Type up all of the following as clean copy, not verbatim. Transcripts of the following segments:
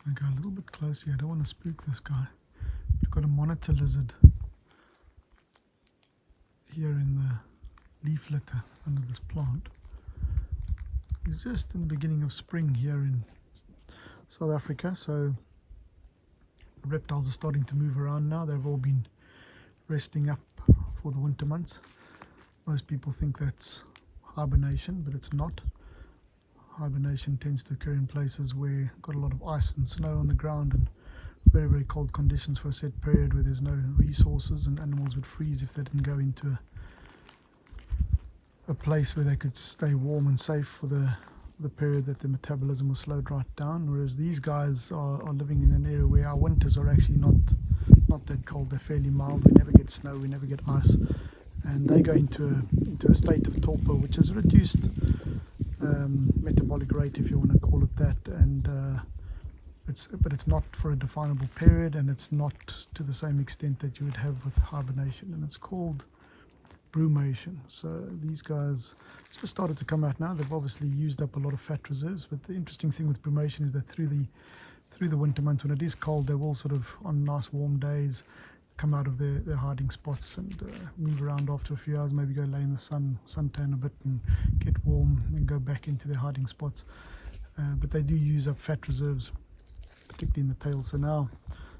I'm going to go a little bit closer. I don't want to spook this guy. We've got a monitor lizard here in the leaf litter under this plant. It's just in the beginning of spring here in South Africa, so the reptiles are starting to move around now. They've all been resting up for the winter months. Most people think that's hibernation, but it's not. Hibernation tends to occur in places where got a lot of ice and snow on the ground and very, very cold conditions for a set period where there's no resources, and animals would freeze if they didn't go into a place where they could stay warm and safe for the period that the metabolism was slowed right down. Whereas these guys are living in an area where our winters are actually not that cold. They're fairly mild. We never get snow, we never get ice, and they go into a state of torpor, which is reduced metabolic rate, if you want to call it that, and it's not for a definable period, and it's not to the same extent that you would have with hibernation, and it's called brumation. So these guys just started to come out now. They've obviously used up a lot of fat reserves, but the interesting thing with brumation is that through the winter months, when it is cold, they will sort of, on nice warm days, come out of their hiding spots and move around after a few hours, maybe go lay in the sun, suntan a bit and get warm and go back into their hiding spots. But they do use up fat reserves, particularly in the tail. So now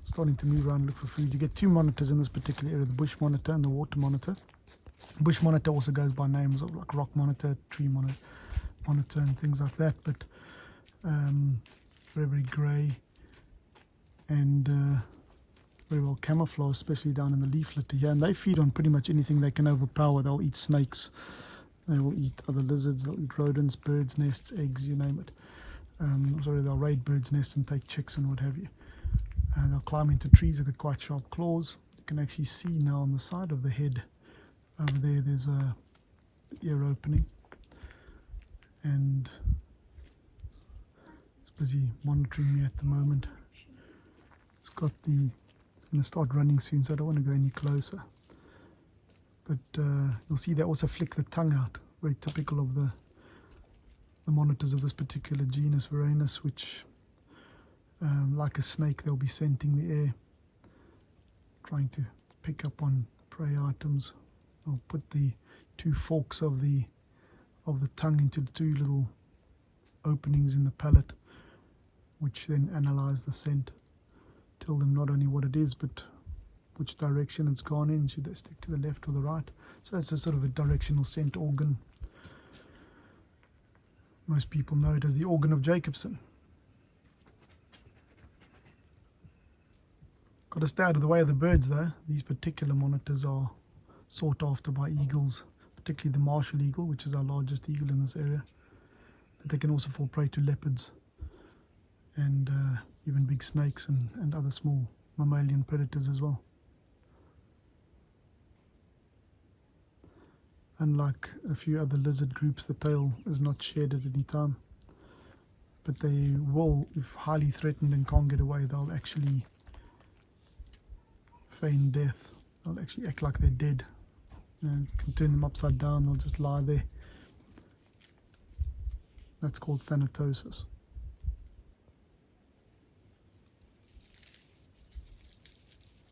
starting to move around and look for food. You get two monitors in this particular area, the bush monitor and the water monitor. Bush monitor also goes by names of like rock monitor, tree monitor and things like that, but very, very grey and very well camouflaged, especially down in the leaf litter here. And they feed on pretty much anything they can overpower. They'll eat snakes, they will eat other lizards, they'll eat rodents, birds' nests, eggs, you name it. They'll raid birds' nests and take chicks and what have you. They'll climb into trees. They've got quite sharp claws. You can actually see now on the side of the head over there, there's a ear opening, and it's busy monitoring me at the moment. It's got the, it's going to start running soon, so I don't want to go any closer. But you'll see they also flick the tongue out, very typical of the monitors of this particular genus Varanus, which like a snake, they'll be scenting the air, trying to pick up on prey items. I'll put the two forks of the tongue into the two little openings in the palate, which then analyze the scent, tell them not only what it is but which direction it's gone in. Should they stick to the left or the right? So it's a sort of a directional scent organ. Most people know it as the organ of Jacobson. Got to stay out of the way of the birds though. These particular monitors are sought after by eagles, particularly the martial eagle, which is our largest eagle in this area. But they can also fall prey to leopards and even big snakes and other small mammalian predators as well. Unlike a few other lizard groups, the tail is not shed at any time, but they will, if highly threatened and can't get away, they'll actually feign death. They'll actually act like they're dead. You can turn them upside down, they'll just lie there. That's called thanatosis.